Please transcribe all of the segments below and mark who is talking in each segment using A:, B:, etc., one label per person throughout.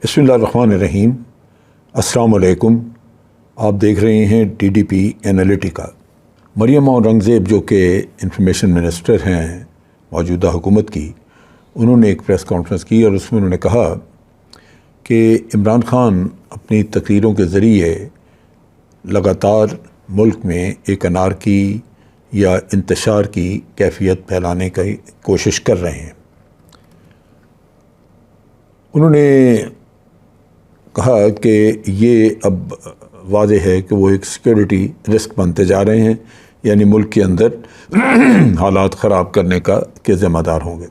A: بسم اللہ الرحمن الرحیم۔ السلام علیکم۔ آپ دیکھ رہے ہیں TDP انالیٹیکا۔ مریم اورنگزیب جو کہ انفارمیشن منسٹر ہیں موجودہ حکومت کی، انہوں نے ایک پریس کانفرنس کی اور اس میں انہوں نے کہا کہ عمران خان اپنی تقریروں کے ذریعے لگاتار ملک میں ایک انارکی یا انتشار کی کیفیت پھیلانے کی کوشش کر رہے ہیں۔ انہوں نے کہا کہ یہ اب واضح ہے کہ وہ ایک سیکیورٹی رسک بنتے جا رہے ہیں، یعنی ملک کے اندر حالات خراب کرنے کے ذمہ دار ہوں گے۔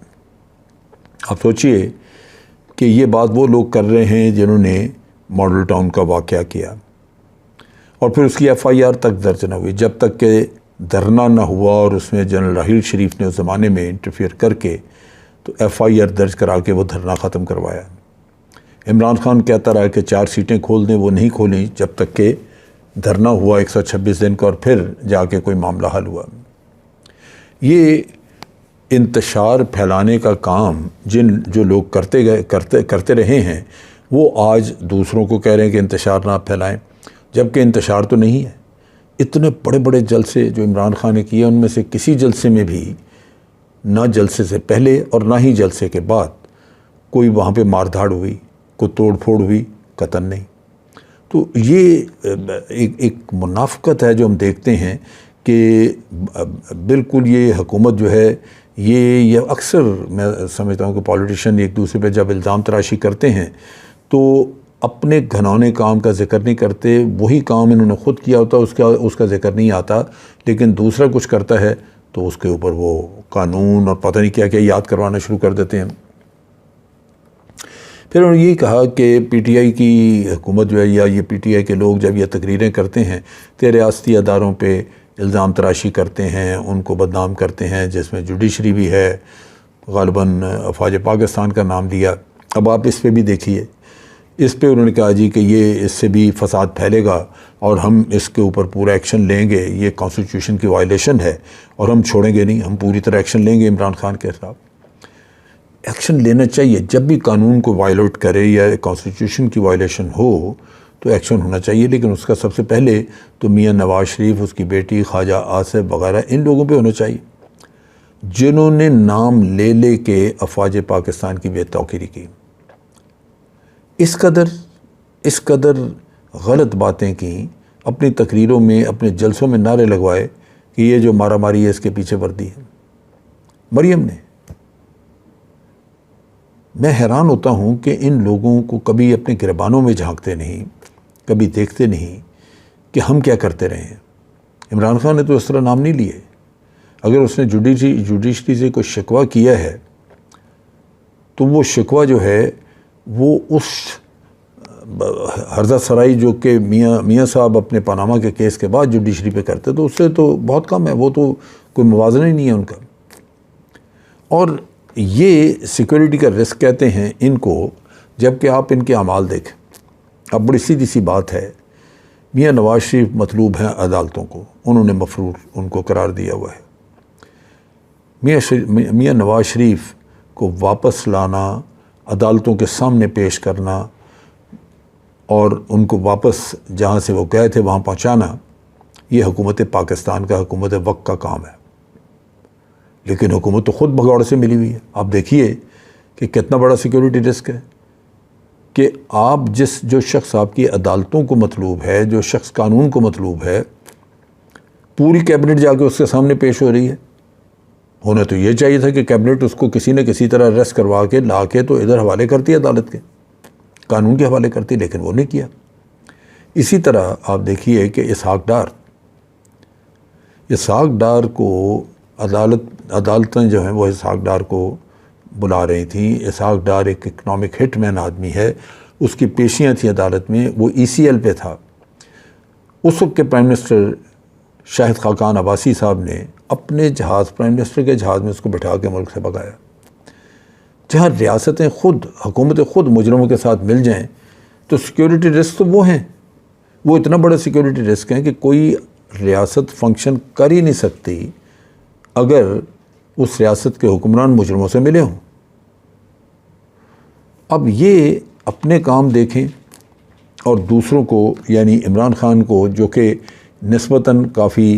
A: آپ سوچئے کہ یہ بات وہ لوگ کر رہے ہیں جنہوں نے ماڈل ٹاؤن کا واقعہ کیا اور پھر اس کی FIR تک درج نہ ہوئی، جب تک کہ دھرنا نہ ہوا اور اس میں جنرل راحیل شریف نے اس زمانے میں انٹرفیئر کر کے تو FIR درج کرا کے وہ دھرنا ختم کروایا۔ عمران خان کہتا رہا کہ 4 سیٹیں کھول دیں، وہ نہیں کھولیں جب تک کہ دھرنا ہوا 126 دن کا اور پھر جا کے کوئی معاملہ حل ہوا۔ یہ انتشار پھیلانے کا کام جو لوگ کرتے رہے ہیں، وہ آج دوسروں کو کہہ رہے ہیں کہ انتشار نہ پھیلائیں، جبکہ انتشار تو نہیں ہے۔ اتنے بڑے بڑے جلسے جو عمران خان نے کیے، ان میں سے کسی جلسے میں بھی نہ جلسے سے پہلے اور نہ ہی جلسے کے بعد کوئی وہاں پہ مار دھاڑ ہوئی، کوئی توڑ پھوڑ ہوئی، قطعاً نہیں۔ تو یہ ایک منافقت ہے جو ہم دیکھتے ہیں کہ بالکل یہ حکومت جو ہے یہ اکثر میں سمجھتا ہوں کہ پولیٹیشین ایک دوسرے پہ جب الزام تراشی کرتے ہیں تو اپنے گھنونے کام کا ذکر نہیں کرتے، وہی کام انہوں نے خود کیا ہوتا اس کا ذکر نہیں آتا، لیکن دوسرا کچھ کرتا ہے تو اس کے اوپر وہ قانون اور پتہ نہیں کیا کیا یاد کروانا شروع کر دیتے ہیں۔ پھر انہوں نے یہی کہا کہ PTI کی حکومت جو ہے یا یہ PTI کے لوگ جب یہ تقریریں کرتے ہیں تو ریاستی اداروں پہ الزام تراشی کرتے ہیں، ان کو بدنام کرتے ہیں، جس میں جوڈیشری بھی ہے، غالباً افواج پاکستان کا نام لیا۔ اب آپ اس پہ بھی دیکھیے، اس پہ انہوں نے کہا جی کہ یہ اس سے بھی فساد پھیلے گا اور ہم اس کے اوپر پورا ایکشن لیں گے، یہ کانسٹیٹیوشن کی وائلیشن ہے اور ہم چھوڑیں گے نہیں، ہم پوری طرح ایکشن لیں گے عمران خان کے خلاف۔ ایکشن لینا چاہیے، جب بھی قانون کو وائلیٹ کرے یا کانسٹیٹیوشن کی وائلیشن ہو تو ایکشن ہونا چاہیے، لیکن اس کا سب سے پہلے تو میاں نواز شریف، اس کی بیٹی خواجہ آصف وغیرہ ان لوگوں پہ ہونا چاہیے جنہوں نے نام لے کے افواج پاکستان کی بے توقیری کی، اس قدر غلط باتیں کی، اپنی تقریروں میں اپنے جلسوں میں نعرے لگوائے کہ یہ جو مارا ماری ہے اس کے پیچھے وردی ہے مریم نے۔ میں حیران ہوتا ہوں کہ ان لوگوں کو کبھی اپنے گریبانوں میں جھانکتے نہیں، کبھی دیکھتے نہیں کہ ہم کیا کرتے رہے ہیں۔ عمران خان نے تو اس طرح نام نہیں لیے، اگر اس نے جوڈیشری سے کوئی شکوہ کیا ہے تو وہ شکوہ جو ہے وہ اس ہرزہ سرائی جو کہ میاں صاحب اپنے پاناما کے کیس کے بعد جوڈیشری پہ کرتے تو اس سے تو بہت کم ہے، وہ تو کوئی موازنہ ہی نہیں ہے ان کا۔ اور یہ سیکورٹی کا رسک کہتے ہیں ان کو، جبکہ آپ ان کے اعمال دیکھیں۔ اب بڑی سیدھی سی بات ہے، میاں نواز شریف مطلوب ہیں عدالتوں کو، انہوں نے مفرور ان کو قرار دیا ہوا ہے۔ میاں نواز شریف کو واپس لانا، عدالتوں کے سامنے پیش کرنا اور ان کو واپس جہاں سے وہ گئے تھے وہاں پہنچانا، یہ حکومت پاکستان کا، حکومت وقت کا کام ہے۔ لیکن حکومت تو خود بھگوڑ سے ملی ہوئی ہے۔ آپ دیکھیے کہ کتنا بڑا سیکیورٹی رسک ہے کہ آپ جو شخص آپ کی عدالتوں کو مطلوب ہے، جو شخص قانون کو مطلوب ہے، پوری کیبنٹ جا کے اس کے سامنے پیش ہو رہی ہے۔ ہونا تو یہ چاہیے تھا کہ کیبنٹ اس کو کسی نہ کسی طرح ریسٹ کروا کے لا کے تو ادھر حوالے کرتی ہے، عدالت کے قانون کے حوالے کرتی، لیکن وہ نہیں کیا۔ اسی طرح آپ دیکھیے کہ اسحاق ڈار کو عدالتیں جو ہیں وہ اسحاق ڈار کو بلا رہی تھیں۔ اسحاق ڈار ایک اکنامک ہٹ مین آدمی ہے، اس کی پیشیاں تھیں عدالت میں، وہ ECL پہ تھا۔ اس وقت کے پرائم منسٹر شاہد خاقان عباسی صاحب نے اپنے پرائم منسٹر کے جہاز میں اس کو بٹھا کے ملک سے بھگایا۔ جہاں ریاستیں حکومتیں خود مجرموں کے ساتھ مل جائیں تو سیکیورٹی رسک تو وہ ہیں، وہ اتنا بڑا سیکیورٹی رسک ہے کہ کوئی ریاست فنکشن کر ہی نہیں سکتی اگر اس ریاست کے حکمران مجرموں سے ملے ہوں۔ اب یہ اپنے کام دیکھیں اور دوسروں کو یعنی عمران خان کو جو کہ نسبتاً کافی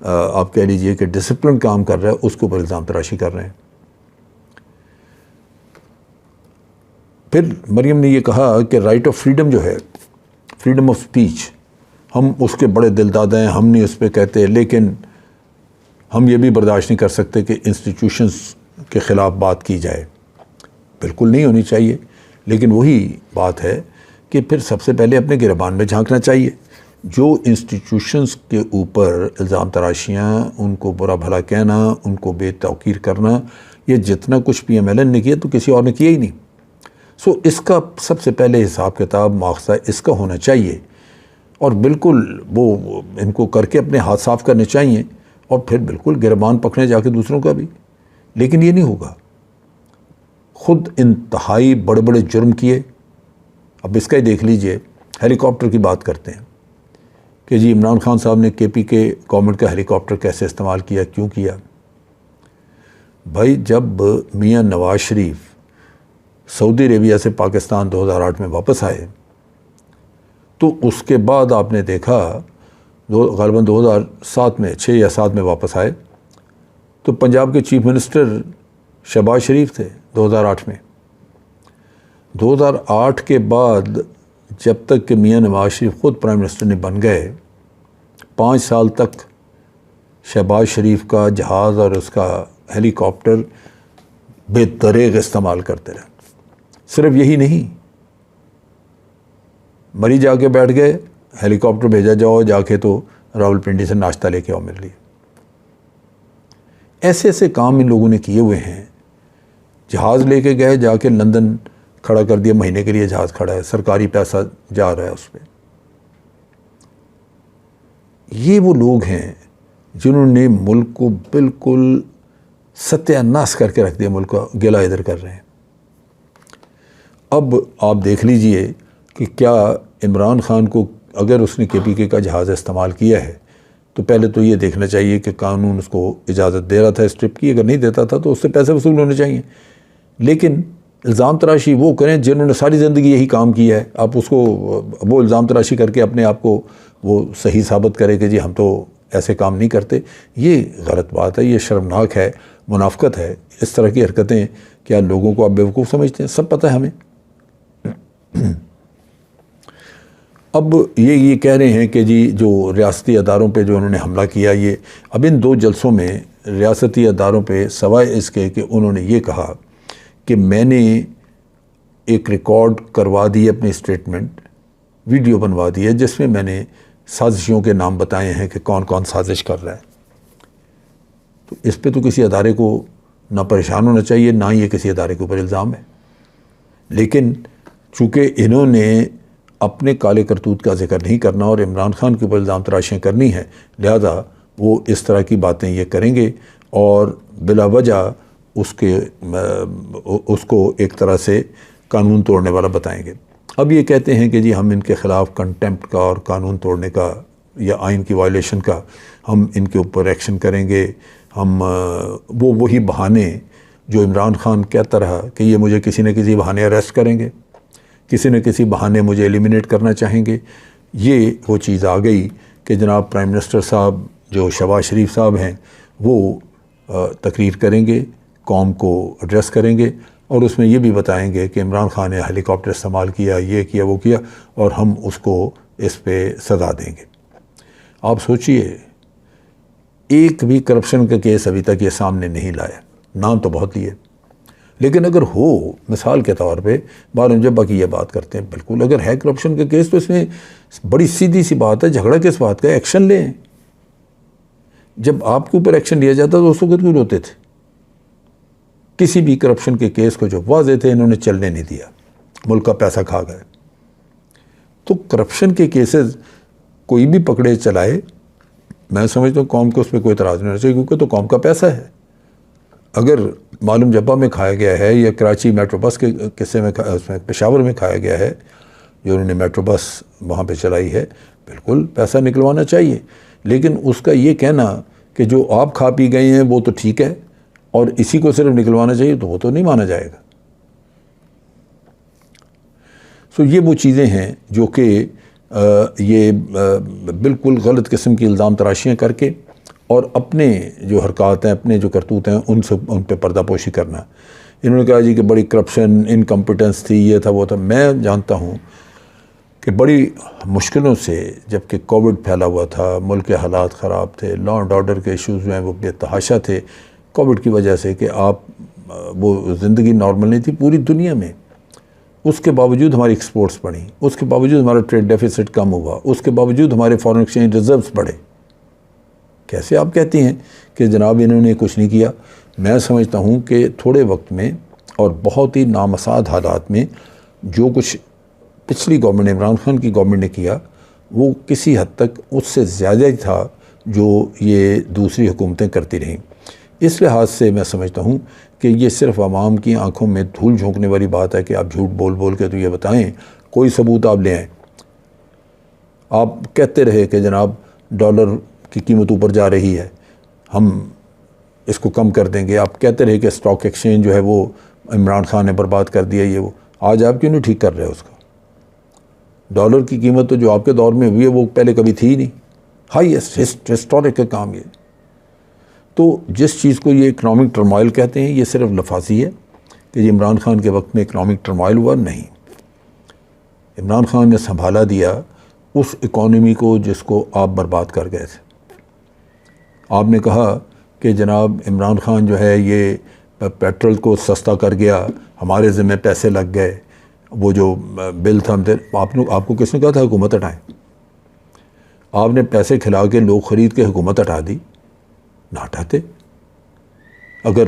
A: آپ کہہ لیجئے کہ ڈسپلن کام کر رہا ہے اس کے اوپر الزام تراشی کر رہے ہیں۔ پھر مریم نے یہ کہا کہ رائٹ آف فریڈم جو ہے، فریڈم آف سپیچ، ہم اس کے بڑے دلدادہ ہیں، ہم نہیں اس پہ کہتے، لیکن ہم یہ بھی برداشت نہیں کر سکتے کہ انسٹیٹیوشنز کے خلاف بات کی جائے۔ بالکل نہیں ہونی چاہیے، لیکن وہی بات ہے کہ پھر سب سے پہلے اپنے گریبان میں جھانکنا چاہیے۔ جو انسٹیٹیوشنز کے اوپر الزام تراشیاں، ان کو برا بھلا کہنا، ان کو بے توقیر کرنا، یہ جتنا کچھ پی ایم ایل این نے کیا تو کسی اور نے کیا ہی نہیں۔ سو اس کا سب سے پہلے حساب کتاب مواخذہ اس کا ہونا چاہیے، اور بالکل وہ ان کو کر کے اپنے ہاتھ صاف کرنے چاہیے، اور پھر بالکل گریبان پکڑنے جا کے دوسروں کا بھی۔ لیکن یہ نہیں ہوگا، خود انتہائی بڑے بڑے جرم کیے۔ اب اس کا ہی دیکھ لیجئے، ہیلی کاپٹر کی بات کرتے ہیں کہ جی عمران خان صاحب نے کے پی کے گورنمنٹ کا ہیلی کاپٹر کیسے استعمال کیا، کیوں کیا؟ بھائی جب میاں نواز شریف سعودی عربیہ سے پاکستان 2008 میں واپس آئے تو اس کے بعد آپ نے دیکھا غالباً 2007 میں 6 یا 7 میں واپس آئے تو پنجاب کے چیف منسٹر شہباز شریف تھے 2008 میں۔ 2008 کے بعد جب تک کہ میاں نواز شریف خود پرائم منسٹر نہیں بن گئے، 5 سال تک شہباز شریف کا جہاز اور اس کا ہیلی کاپٹر بے دریغ استعمال کرتے رہے۔ صرف یہی نہیں، مری جا کے بیٹھ گئے، ہیلی کاپٹر بھیجا جاؤ جا کے تو راولپنڈی سے ناشتہ لے کے آؤ میرے لیے۔ ایسے ایسے کام ان لوگوں نے کیے ہوئے ہیں۔ جہاز لے کے گئے، جا کے لندن کھڑا کر دیا، مہینے کے لیے جہاز کھڑا ہے، سرکاری پیسہ جا رہا ہے اس پہ۔ یہ وہ لوگ ہیں جنہوں نے ملک کو بالکل ستیہ ناش کر کے رکھ دیا، ملک کا گلا ادھر کر رہے ہیں۔ اب آپ دیکھ لیجئے کہ کیا عمران خان کو اگر اس نے کے پی کے کا جہاز استعمال کیا ہے تو پہلے تو یہ دیکھنا چاہیے کہ قانون اس کو اجازت دے رہا تھا اس ٹرپ کی، اگر نہیں دیتا تھا تو اس سے پیسے وصول ہونے چاہیے۔ لیکن الزام تراشی وہ کریں جنہوں نے ساری زندگی یہی کام کیا ہے، آپ اس کو وہ الزام تراشی کر کے اپنے آپ کو وہ صحیح ثابت کرے کہ جی ہم تو ایسے کام نہیں کرتے، یہ غلط بات ہے، یہ شرمناک ہے، منافقت ہے۔ اس طرح کی حرکتیں کیا لوگوں کو آپ بیوقوف سمجھتے ہیں؟ سب پتہ ہے ہمیں۔ اب یہ کہہ رہے ہیں کہ جی جو ریاستی اداروں پہ جو انہوں نے حملہ کیا، یہ اب ان 2 جلسوں میں ریاستی اداروں پہ سوائے اس کے کہ انہوں نے یہ کہا کہ میں نے ایک ریکارڈ کروا دی اپنی اسٹیٹمنٹ، ویڈیو بنوا دی ہے جس میں میں نے سازشوں کے نام بتائے ہیں کہ کون کون سازش کر رہا ہے، تو اس پہ تو کسی ادارے کو نہ پریشان ہونا چاہیے، نہ یہ کسی ادارے کے اوپر الزام ہے۔ لیکن چونکہ انہوں نے اپنے کالے کرتوت کا ذکر نہیں کرنا اور عمران خان کے اوپر الزام تراشیاں کرنی ہیں، لہذا وہ اس طرح کی باتیں یہ کریں گے اور بلا وجہ اس کو ایک طرح سے قانون توڑنے والا بتائیں گے۔ اب یہ کہتے ہیں کہ جی ہم ان کے خلاف کنٹیمپٹ کا اور قانون توڑنے کا یا آئین کی وائلیشن کا ہم ان کے اوپر ایکشن کریں گے، ہم وہی بہانے جو عمران خان کہتا رہا کہ یہ مجھے کسی نہ کسی بہانے اریسٹ کریں گے، کسی نہ کسی بہانے مجھے ایلیمینیٹ کرنا چاہیں گے۔ یہ وہ چیز آ گئی کہ جناب پرائم منسٹر صاحب جو شہباز شریف صاحب ہیں وہ تقریر کریں گے، قوم کو ایڈریس کریں گے اور اس میں یہ بھی بتائیں گے کہ عمران خان نے ہیلی کاپٹر استعمال کیا، یہ کیا، وہ کیا، اور ہم اس کو اس پہ سزا دیں گے۔ آپ سوچئے ایک بھی کرپشن کا کیس ابھی تک یہ سامنے نہیں لایا، نام تو بہت لیے، لیکن اگر ہو مثال کے طور پہ بارم جبا کی یہ بات کرتے ہیں، بالکل اگر ہے کرپشن کا کیس تو اس میں بڑی سیدھی سی بات ہے، جھگڑا کس بات کا، ایکشن لیں۔ جب آپ کے اوپر ایکشن لیا جاتا تو اس وقت کیوں روتے تھے؟ کسی بھی کرپشن کے کیس کو جو واضح تھے انہوں نے چلنے نہیں دیا، ملک کا پیسہ کھا گئے۔ تو کرپشن کے کیسز کوئی بھی پکڑے چلائے، میں سمجھتا ہوں قوم کو اس پہ کوئی اعتراض نہیں ہونا چاہیے، کیونکہ تو قوم کا پیسہ ہے۔ اگر معلوم جبہ میں کھایا گیا ہے یا کراچی میٹرو بس کے قصے میں اس میں پشاور میں کھایا گیا ہے، جو انہوں نے میٹرو بس وہاں پہ چلائی ہے، بالکل پیسہ نکلوانا چاہیے، لیکن اس کا یہ کہنا کہ جو آپ کھا پی گئے ہیں وہ تو ٹھیک ہے اور اسی کو صرف نکلوانا چاہیے، تو وہ تو نہیں مانا جائے گا۔ تو یہ وہ چیزیں ہیں جو کہ یہ بالکل غلط قسم کی الزام تراشیاں کر کے اور اپنے جو حرکات ہیں، اپنے جو کرتوت ہیں، ان پہ پردہ پوشی کرنا. انہوں نے کہا جی کہ بڑی کرپشن، انکمپیٹنس تھی، یہ تھا وہ تھا. میں جانتا ہوں کہ بڑی مشکلوں سے، جب کہ کووڈ پھیلا ہوا تھا، ملک کے حالات خراب تھے، لا اینڈ آرڈر کے ایشوز جو ہیں وہ بے تحاشا تھے کووڈ کی وجہ سے، کہ آپ وہ زندگی نارمل نہیں تھی پوری دنیا میں. اس کے باوجود ہماری ایکسپورٹس بڑھیں، اس کے باوجود ہمارا ٹریڈ ڈیفیسٹ کم ہوا، اس کے باوجود ہمارے فارن ایکسچینج ریزروز بڑھے. کیسے آپ کہتی ہیں کہ جناب انہوں نے کچھ نہیں کیا؟ میں سمجھتا ہوں کہ تھوڑے وقت میں اور بہت ہی نامساعد حالات میں جو کچھ پچھلی گورنمنٹ، عمران خان کی گورنمنٹ نے کیا، وہ کسی حد تک اس سے زیادہ ہی تھا جو یہ دوسری حکومتیں کرتی رہیں. اس لحاظ سے میں سمجھتا ہوں کہ یہ صرف عوام کی آنکھوں میں دھول جھونکنے والی بات ہے کہ آپ جھوٹ بول بول کے تو یہ بتائیں، کوئی ثبوت آپ لے آئیں. آپ کہتے رہے کہ جناب ڈالر کی قیمت اوپر جا رہی ہے، ہم اس کو کم کر دیں گے. آپ کہتے رہے کہ اسٹاک ایکسچینج جو ہے وہ عمران خان نے برباد کر دیا، یہ وہ. آج آپ کیوں نہیں ٹھیک کر رہے اس کا؟ ڈالر کی قیمت تو جو آپ کے دور میں ہوئی ہے وہ پہلے کبھی تھی ہی نہیں. ہائیسٹ ہسٹورک کا کام یہ. تو جس چیز کو یہ اکنامک ٹرمائل کہتے ہیں، یہ صرف لفاظی ہے کہ یہ عمران خان کے وقت میں اکنامک ٹرمائل ہوا نہیں. عمران خان نے سنبھالا دیا اس اکانومی کو جس کو آپ برباد کر گئے تھے. آپ نے کہا کہ جناب عمران خان جو ہے یہ پیٹرول کو سستا کر گیا، ہمارے ذمہ پیسے لگ گئے، وہ جو بل تھا آپ کو کس نے کہا تھا حکومت ہٹائیں؟ آپ نے پیسے کھلا کے لوگ خرید کے حکومت ہٹا دی. نہ ہٹاتے. اگر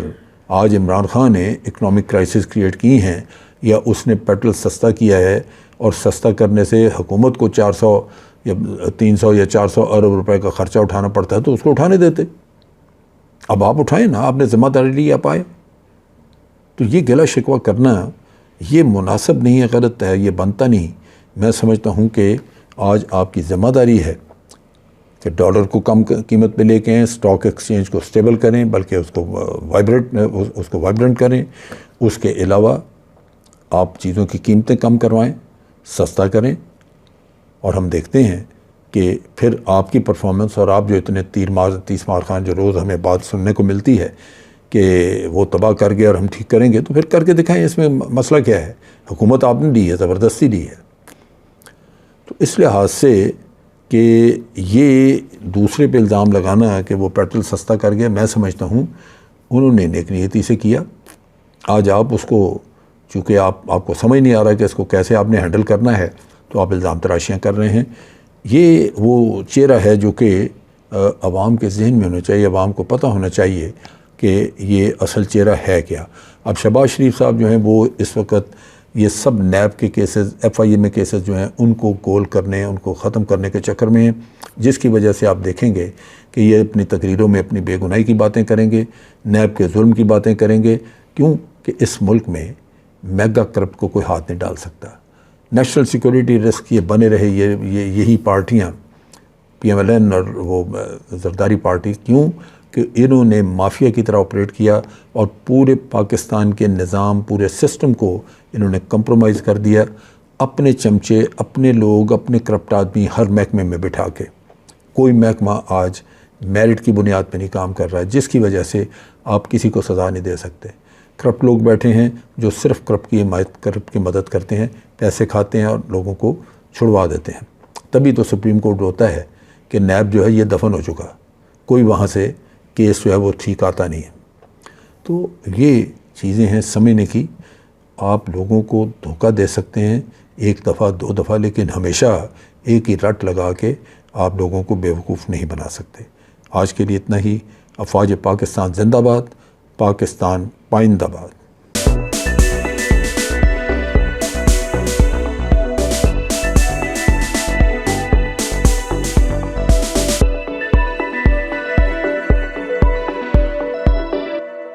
A: آج عمران خان نے اکنامک کرائسس کریٹ کی ہیں یا اس نے پیٹرول سستا کیا ہے اور سستا کرنے سے حکومت کو 400 یا 300 یا 400 ارب روپے کا خرچہ اٹھانا پڑتا ہے تو اس کو اٹھانے دیتے. اب آپ اٹھائیں نا، آپ نے ذمہ داری لی، آپ آئے. تو یہ گلا شکوہ کرنا یہ مناسب نہیں ہے، غلط ہے، یہ بنتا نہیں. میں سمجھتا ہوں کہ آج آپ کی ذمہ داری ہے کہ ڈالر کو کم قیمت پہ لے کے آئیں، اسٹاک ایکسچینج کو سٹیبل کریں، بلکہ اس کو وائبرنٹ کریں. اس کے علاوہ آپ چیزوں کی قیمتیں کم کروائیں، سستا کریں. اور ہم دیکھتے ہیں کہ پھر آپ کی پرفارمنس، اور آپ جو اتنے تیس مار خان جو روز ہمیں بات سننے کو ملتی ہے کہ وہ تباہ کر گئے اور ہم ٹھیک کریں گے، تو پھر کر کے دکھائیں. اس میں مسئلہ کیا ہے؟ حکومت آپ نے دی ہے، زبردستی دی ہے. تو اس لحاظ سے کہ یہ دوسرے پہ الزام لگانا ہے کہ وہ پیٹرول سستا کر گیا، میں سمجھتا ہوں انہوں نے نیک نیتی سے کیا. آج آپ اس کو، چونکہ آپ کو سمجھ نہیں آ رہا کہ اس کو کیسے آپ نے ہینڈل کرنا ہے، تو آپ الزام تراشیاں کر رہے ہیں. یہ وہ چہرہ ہے جو کہ عوام کے ذہن میں ہونا چاہیے، عوام کو پتہ ہونا چاہیے کہ یہ اصل چہرہ ہے کیا. اب شہباز شریف صاحب جو ہیں وہ اس وقت یہ سب نیب کے کیسز، ایف آئی اے میں کیسز جو ہیں ان کو گول کرنے، ان کو ختم کرنے کے چکر میں ہیں، جس کی وجہ سے آپ دیکھیں گے کہ یہ اپنی تقریروں میں اپنی بے گناہی کی باتیں کریں گے، نیب کے ظلم کی باتیں کریں گے. کیوں کہ اس ملک میں میگا کرپٹ کو کوئی ہاتھ نہیں ڈال سکتا. نیشنل سیکورٹی رسک یہ بنے رہے، یہی پارٹیاں پی ایم ایل این اور وہ زرداری پارٹی. کیوں کہ انہوں نے مافیا کی طرح آپریٹ کیا اور پورے پاکستان کے نظام، پورے سسٹم کو انہوں نے کمپرومائز کر دیا. اپنے چمچے، اپنے لوگ، اپنے کرپٹ آدمی ہر محکمے میں بٹھا کے. کوئی محکمہ آج میرٹ کی بنیاد پہ نہیں کام کر رہا ہے، جس کی وجہ سے آپ کسی کو سزا نہیں دے سکتے. کرپٹ لوگ بیٹھے ہیں جو صرف کرپٹ کی مدد کرتے ہیں، پیسے کھاتے ہیں اور لوگوں کو چھڑوا دیتے ہیں. تبھی تو سپریم کورٹ ہوتا ہے کہ نیب جو ہے یہ دفن ہو چکا، کوئی وہاں سے کیس جو ہے وہ ٹھیک آتا نہیں ہے. تو یہ چیزیں ہیں سمجھنے کی. آپ لوگوں کو دھوکہ دے سکتے ہیں ایک دفعہ، دو دفعہ، لیکن ہمیشہ ایک ہی رٹ لگا کے آپ لوگوں کو بیوقوف نہیں بنا سکتے. آج کے لیے اتنا ہی. افواج پاکستان زندہ باد، پاکستان پائندہ باد.